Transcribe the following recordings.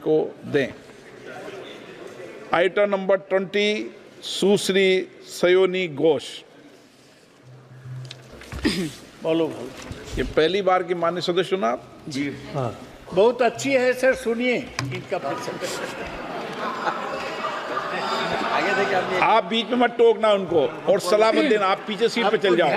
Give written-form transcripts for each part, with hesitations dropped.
को दें। Item number 20 सुश्री सयोनी घोष। बोलो। ये पहली बार की माननीय सदस्य चुना आप? जी हाँ, बहुत अच्छी है सर, सुनिए इनका आप बीच में मत टोकना उनको और सलाह मत देना, आप पीछे सीट पे चल जाओ।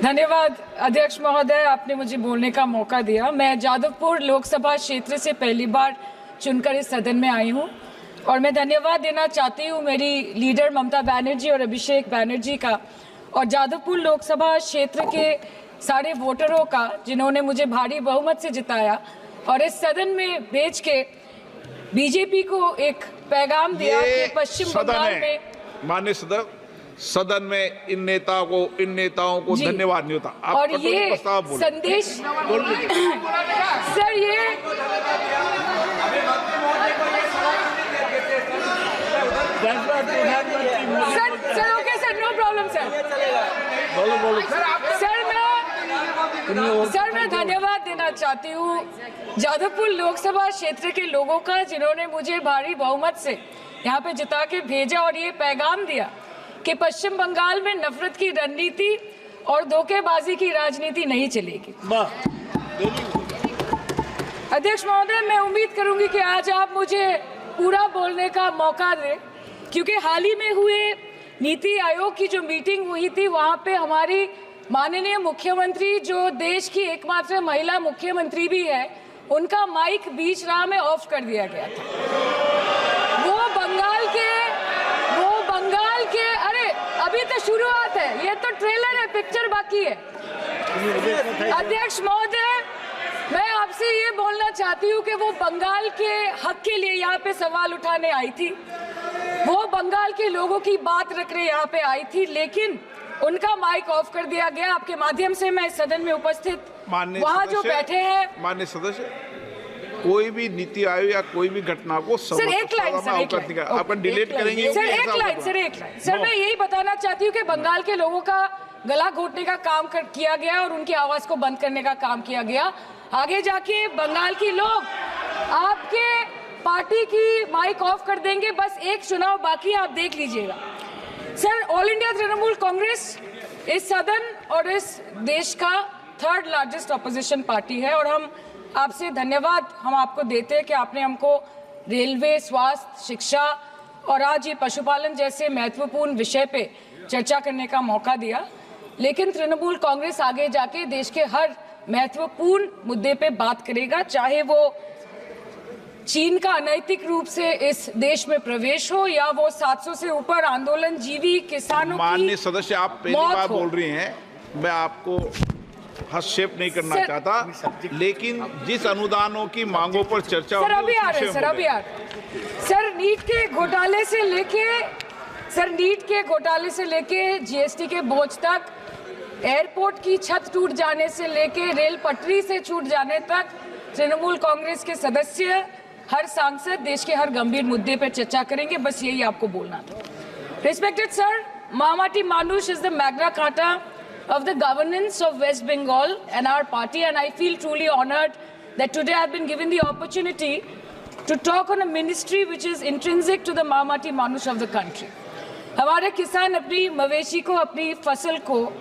धन्यवाद अध्यक्ष महोदय, आपने मुझे बोलने का मौका दिया। मैं जादवपुर लोकसभा क्षेत्र से पहली बार चुनकर इस सदन में आई हूं और मैं धन्यवाद देना चाहती हूं मेरी लीडर ममता बनर्जी और अभिषेक बनर्जी का और जादवपुर लोकसभा क्षेत्र के सारे वोटरों का जिन्होंने मुझे भारी बहुमत से जिताया और इस सदन में भेज के बीजेपी को एक पैगाम दिया कि पश्चिम बंगाल में माननीय सदन में इन नेताओं को धन्यवाद नहीं होता। आप और ये संदेश सर, ये sir okay sir, no problem sir. Sir मैं धन्यवाद देना चाहती हूँ जादवपुर लोकसभा क्षेत्र के लोगों का जिन्होंने मुझे भारी बहुमत से यहाँ पे जिता के भेजा और ये पैगाम दिया कि पश्चिम बंगाल में नफरत की रणनीति और धोखेबाजी की राजनीति नहीं चलेगी। अध्यक्ष महोदय, मैं उम्मीद करूंगी कि आज आप मुझे पूरा बोलने का मौका दें, क्योंकि हाल ही में हुए नीति आयोग की जो मीटिंग हुई थी वहां पे हमारी माननीय मुख्यमंत्री, जो देश की एकमात्र महिला मुख्यमंत्री भी है, उनका माइक बीच राह में ऑफ कर दिया गया था। वो बंगाल के अरे अभी तो शुरुआत है, ये तो ट्रेलर है, पिक्चर बाकी है। अध्यक्ष महोदय, मैं आपसे ये बोलना चाहती हूँ कि वो बंगाल के हक के लिए यहाँ पे सवाल उठाने आई थी, वो बंगाल के लोगों की बात रख रहे यहाँ पे आई थी, लेकिन उनका माइक ऑफ कर दिया गया। आपके माध्यम से मैं सदन में उपस्थित वहाँ जो बैठे हैं माननीय सदस्य, कोई भी नीति आयोग या कोई भी घटना को सर एक लाइन आप डिलीट करेंगे सर, एक लाइन सर, मैं यही बताना चाहती हूँ कि बंगाल के लोगों का गला घोटने का काम किया गया और उनकी आवाज को बंद करने का काम किया गया। आगे जाके बंगाल के लोग आपके पार्टी की माइक ऑफ कर देंगे, बस एक चुनाव बाकी, आप देख लीजिएगा। Sir, all India Trinamool Congress इस सदन और इस देश का 3rd लार्जेस्ट ऑपोजिशन पार्टी है और हम आपसे धन्यवाद हम आपको देते हैं कि आपने हमको रेलवे, स्वास्थ्य, शिक्षा और आज ये पशुपालन जैसे महत्वपूर्ण विषय पे चर्चा करने का मौका दिया। लेकिन तृणमूल कांग्रेस आगे जाके देश के हर महत्वपूर्ण मुद्दे पे बात करेगा, चाहे वो चीन का अनैतिक रूप से इस देश में प्रवेश हो या वो 700 से ऊपर आंदोलन जीवी किसानों की। माननीय सदस्य, आप पहली बार बोल रही हैं, मैं आपको हस्तक्षेप नहीं करना चाहता, लेकिन जिस अनुदानों की मांगों पर चर्चा सर अभी आ रहे हैं सर नीट के घोटाले से लेके जीएसटी के बोझ तक, एयरपोर्ट की छत टूट जाने से लेके रेल पटरी से छूट जाने तक, तृणमूल कांग्रेस के सदस्य, हर सांसद देश के हर गंभीर मुद्दे पर चर्चा करेंगे, बस यही आपको बोलना था। Respected sir, Mahamati Manush is the Magna Carta of the governance of West Bengal and our party, and I feel truly honored that today I have been given the opportunity to talk on a ministry which is intrinsic to the Mahamati Manush of the country. हमारे किसान अपनी मवेशी को, अपनी फसल को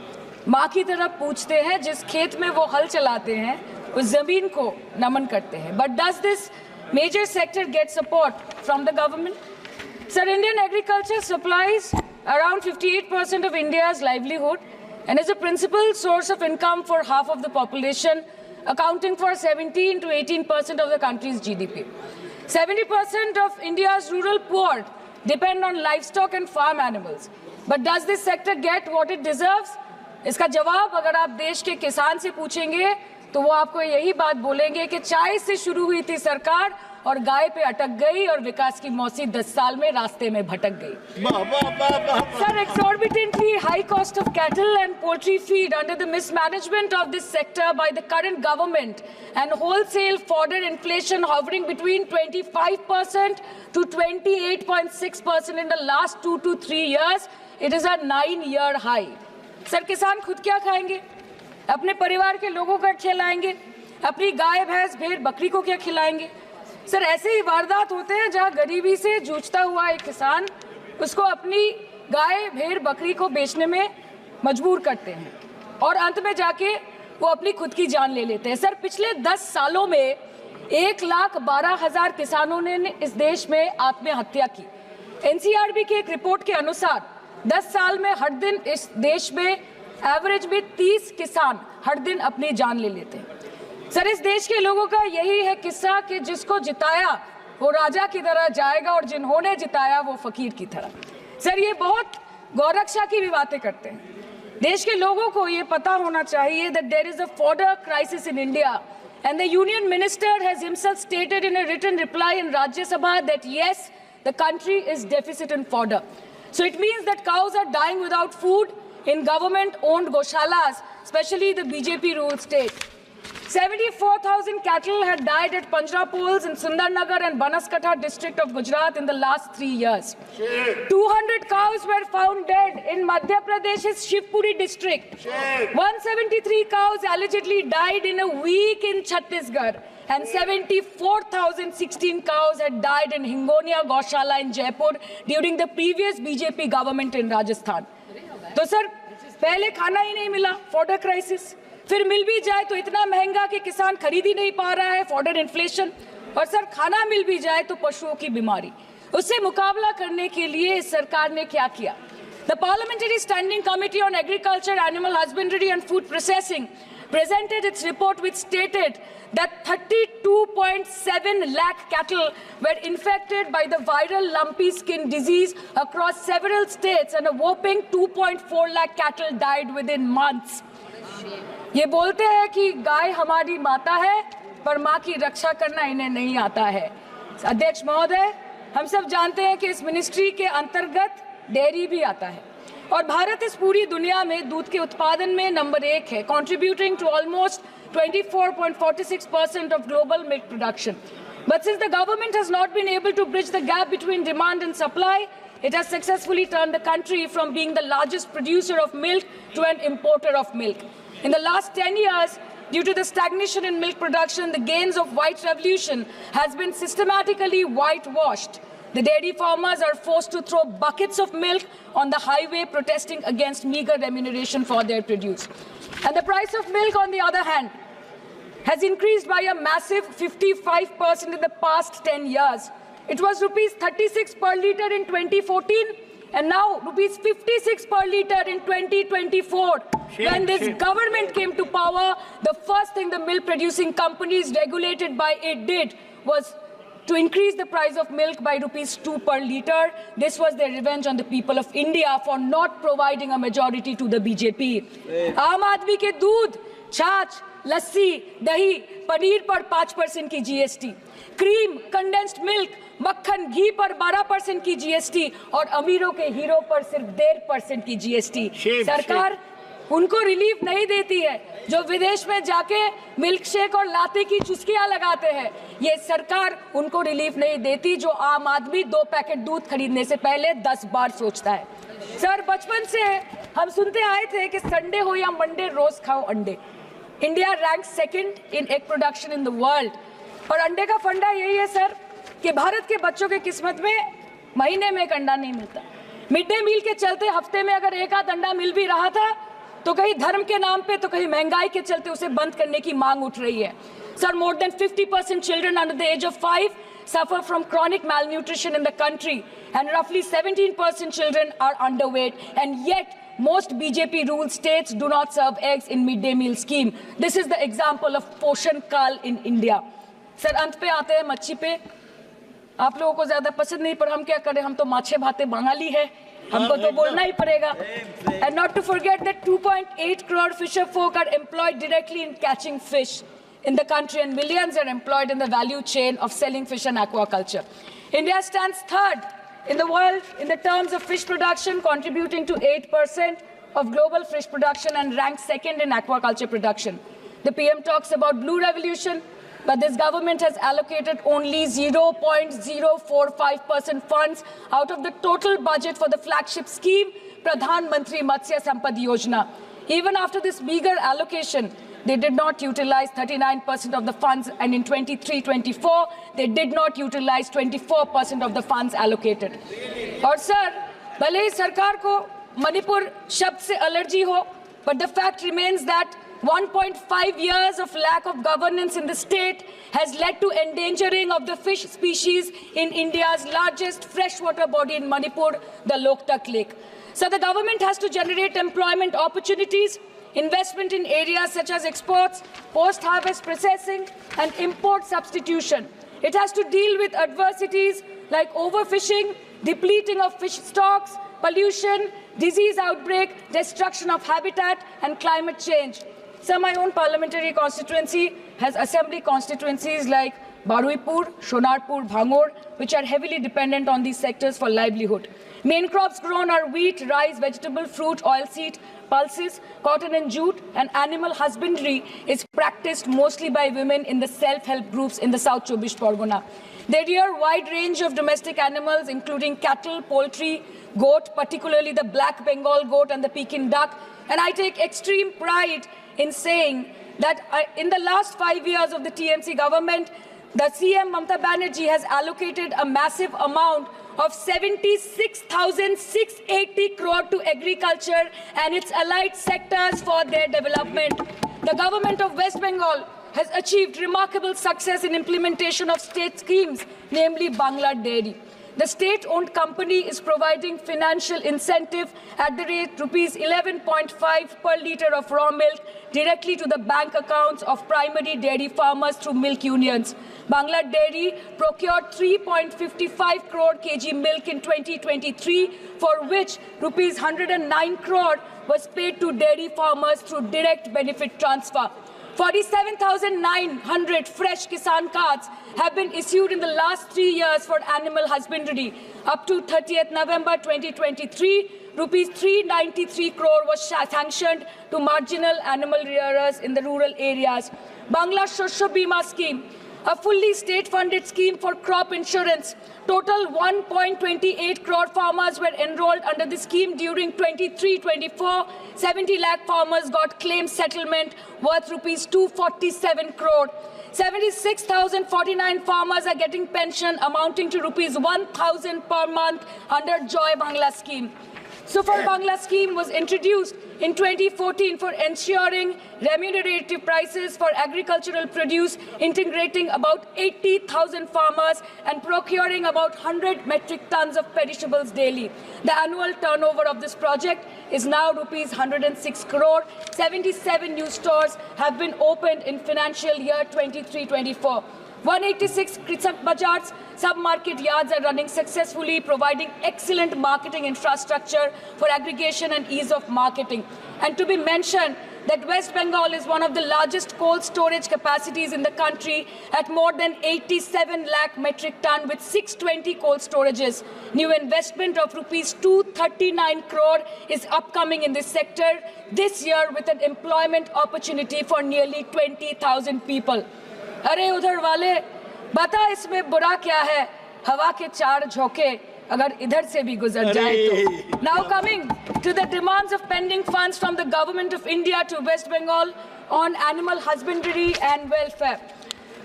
माँ की तरह पूछते हैं, जिस खेत में वो हल चलाते हैं उस जमीन को नमन करते हैं। But does this major sector get support from the government? Sir, Indian agriculture supplies around 58% of India's livelihood and is a principal source of income for half of the population, accounting for 17 to 18% of the country's GDP. 70% of India's rural poor depend on livestock and farm animals. But does this sector get what it deserves? इसका जवाब अगर आप देश के किसान से पूछेंगे तो वो आपको यही बात बोलेंगे कि चाय से शुरू हुई थी सरकार और गाय पे अटक गई और विकास की मौसी 10 साल में रास्ते में भटक गई। Sir, exorbitantly high cost of cattle and poultry feed under the mismanagement of this sector by the current government and wholesale fodder inflation hovering between 25% to 28.6% in the last 2 to 3 years, it is a 9-year high. Sir, किसान खुद क्या खाएंगे? अपने परिवार के लोगों का खिलाएंगे? अपनी गाय भैंस भेड़ बकरी को क्या खिलाएंगे? सर, ऐसे ही वारदात होते हैं जहां गरीबी से जूझता हुआ एक किसान उसको अपनी गाय भेड़ बकरी को बेचने में मजबूर करते हैं और अंत में जाके वो अपनी खुद की जान ले लेते हैं। सर, पिछले 10 सालों में 1,12,000 किसानों ने इस देश में आत्महत्या की। एनसीआरबी की एक रिपोर्ट के अनुसार 10 साल में हर दिन इस देश में एवरेज में 30 किसान हर दिन अपनी जान ले लेते हैं। सर, इस देश के लोगों का यही है किस्सा कि जिसको जिताया वो राजा की तरह जाएगा और जिन्होंने जिताया वो फकीर की तरह। सर, ये बहुत गौरक्षा की भी बातें करते हैं। देश के लोगों को ये पता होना चाहिए that there is a fodder crisis in India and the union minister has himself stated in a written reply in Rajya Sabha that yes, the country is deficit in fodder. So it means that cows are dying without food in government-owned goshalas, especially the BJP-ruled state. 74,000 cattle had died at Panjrapols in Sundarnagar and Banaskantha district of Gujarat in the last 3 years. 200 cows were found dead in Madhya Pradesh's Shivpuri district. 173 cows allegedly died in a week in Chhattisgarh. And 74,016 cows had died in Hingonia Gaushala in Jaipur during the previous BJP government in Rajasthan. तो sir, पहले खाना ही नहीं मिला, fodder crisis, फिर मिल भी जाए तो इतना महंगा कि किसान खरीद ही नहीं पा रहा है, फॉडर इन्फ्लेशन, और सर खाना मिल भी जाए तो पशुओं की बीमारी। उससे मुकाबला करने के लिए इस सरकार ने क्या किया? The Parliamentary Standing Committee on Agriculture, Animal Husbandry and Food Processing presented its report which stated that 32.7 lakh cattle were infected by the viral lumpy skin disease across several states and a whopping 2.4 lakh cattle died within months. ये बोलते हैं कि गाय हमारी माता है पर माँ की रक्षा करना इन्हें नहीं आता है। अध्यक्ष महोदय, हम सब जानते हैं कि इस मिनिस्ट्री के अंतर्गत डेयरी भी आता है और भारत इस पूरी दुनिया में दूध के उत्पादन में नंबर 1 है, contributing to almost 24.46% of global milk production. But since the government has not been able to bridge the gap between demand and supply, it has successfully turned the country from being the largest producer of milk to an importer of milk. In the last 10 years, due to the stagnation in milk production, the gains of white revolution has been systematically whitewashed. The dairy farmers are forced to throw buckets of milk on the highway protesting against meager remuneration for their produce. And the price of milk, on the other hand, has increased by a massive 55% in the past 10 years. It was rupees 36 per litre in 2014 and now rupees 56 per litre in 2024. When this government came to power, the first thing the milk producing companies regulated by it did was to increase the price of milk by rupees 2 per litre. This was their revenge on the people of India for not providing a majority to the BJP. आम आदमी के दूध, छाछ, लस्सी, दही, पनीर पर 5% की GST, cream, condensed milk, मक्खन, घी पर 12% की GST और अमीरों के हीरो पर सिर्फ 1.5% की GST। सरकार उनको रिलीफ नहीं देती है जो विदेश में जाके मिल्क शेक और लाते की चुस्कियां लगाते हैं। ये सरकार उनको रिलीफ नहीं देती जो आम आदमी 2 पैकेट दूध खरीदने से पहले 10 बार सोचता है। सर, बचपन से हम सुनते आए थे कि संडे हो या मंडे रोज खाओ अंडे। India rank 2nd in egg production in the world और अंडे का फंडा यही है सर कि भारत के बच्चों के किस्मत में महीने में एक अंडा नहीं मिलता। मिड डे मील के चलते हफ्ते में अगर एक आध अंडा मिल भी रहा था तो कहीं धर्म के नाम पे तो कहीं महंगाई के चलते उसे बंद करने की मांग उठ रही है। Sir, more than 50% children under the age of 5 suffer from chronic malnutrition in the country and roughly 17% children are underweight, and yet most BJP ruled states do not serve eggs in midday meal scheme. This is the example of Poshan Kal in India. Sir, अंत पे आते हैं मच्छी पे। आप लोगों को ज्यादा पसंद नहीं पर हम क्या करें, हम तो माछे भाते बंगाली है, हमको तो बोलना ही पड़ेगा। And not to forget that 2.8 crore fisher folk are employed directly in catching fish in the country and millions are employed in the value chain of selling fish and aquaculture. India stands 3rd in the world in the terms of fish production, contributing to 8% of global fish production and ranks 2nd in aquaculture production. The PM talks about blue revolution, but this government has allocated only 0.045% funds out of the total budget for the flagship scheme, Pradhan Mantri Matsya Sampad Yojana. Even after this meager allocation, they did not utilize 39% of the funds, and in 23-24, they did not utilize 24% of the funds allocated. और sir, भले ही सरकार को मणिपुर शब्द से allergy हो, but the fact remains that 1.5 years of lack of governance in the state has led to endangering of the fish species in India's largest freshwater body in Manipur, the Loktak Lake. So the government has to generate employment opportunities, investment in areas such as exports, post-harvest processing, and import substitution. It has to deal with adversities like overfishing, depleting of fish stocks, pollution, disease outbreak, destruction of habitat, and climate change. So my own parliamentary constituency has assembly constituencies like Baruipur, Shonarpur, Bhangor, which are heavily dependent on these sectors for livelihood. Main crops grown are wheat, rice, vegetable, fruit, oilseed, pulses, cotton and jute, and animal husbandry is practiced mostly by women in the self-help groups in the South Chobbish Pargona. They rear a wide range of domestic animals, including cattle, poultry, goat, particularly the black Bengal goat and the Pekin duck. And I take extreme pride in saying that in the last 5 years of the TMC government, the CM Mamata Banerjee has allocated a massive amount of 76,680 crore to agriculture and its allied sectors for their development. The government of West Bengal has achieved remarkable success in implementation of state schemes, namely Bangla Dairy. The state-owned company is providing financial incentive at the rate rupees 11.5 per litre of raw milk directly to the bank accounts of primary dairy farmers through milk unions. Bangla Dairy procured 3.55 crore kg milk in 2023, for which rupees 109 crore was paid to dairy farmers through direct benefit transfer. 47,900 fresh Kisan cards have been issued in the last 3 years for animal husbandry. Up to 30th November 2023, rupees 393 crore was sanctioned to marginal animal rearers in the rural areas. Bangla Shosho Bima scheme, a fully state-funded scheme for crop insurance. Total 1.28 crore farmers were enrolled under the scheme during 23-24. 70 lakh farmers got claim settlement worth rupees 247 crore. 76,049 farmers are getting pension amounting to rupees 1,000 per month under Joy Bangla scheme. Super Bangla scheme was introduced in 2014 for ensuring remunerative prices for agricultural produce, integrating about 80,000 farmers and procuring about 100 metric tons of perishables daily. The annual turnover of this project is now rupees 106 crore. 77 new stores have been opened in financial year 23-24. 186 Krisak Bazars sub-market yards are running successfully, providing excellent marketing infrastructure for aggregation and ease of marketing. And to be mentioned that West Bengal is one of the largest cold storage capacities in the country at more than 87 lakh metric ton with 620 cold storages. New investment of rupees 239 crore is upcoming in this sector this year with an employment opportunity for nearly 20,000 people. अरे उधर वाले बता इसमें बुरा क्या है, हवा के चार झोंके अगर इधर से भी गुजर जाए तो. Now coming to the demands of pending funds from the government of India to West Bengal on animal husbandry and welfare.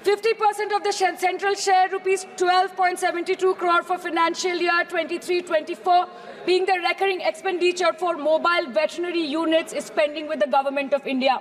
50% of the central share, rupees 12.72 crore for financial year 23-24, being the recurring expenditure for mobile veterinary units, is pending with the government of India.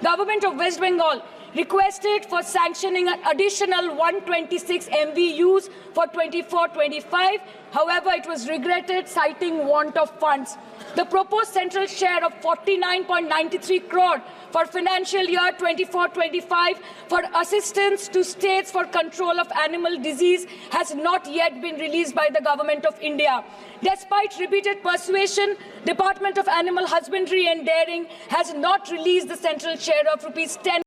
Government of West Bengal requested for sanctioning an additional 126 MVUs for 24-25. However, it was regretted, citing want of funds. The proposed central share of 49.93 crore for financial year 24-25 for assistance to states for control of animal disease has not yet been released by the government of India. Despite repeated persuasion, Department of Animal Husbandry and Dairying has not released the central share of rupees 10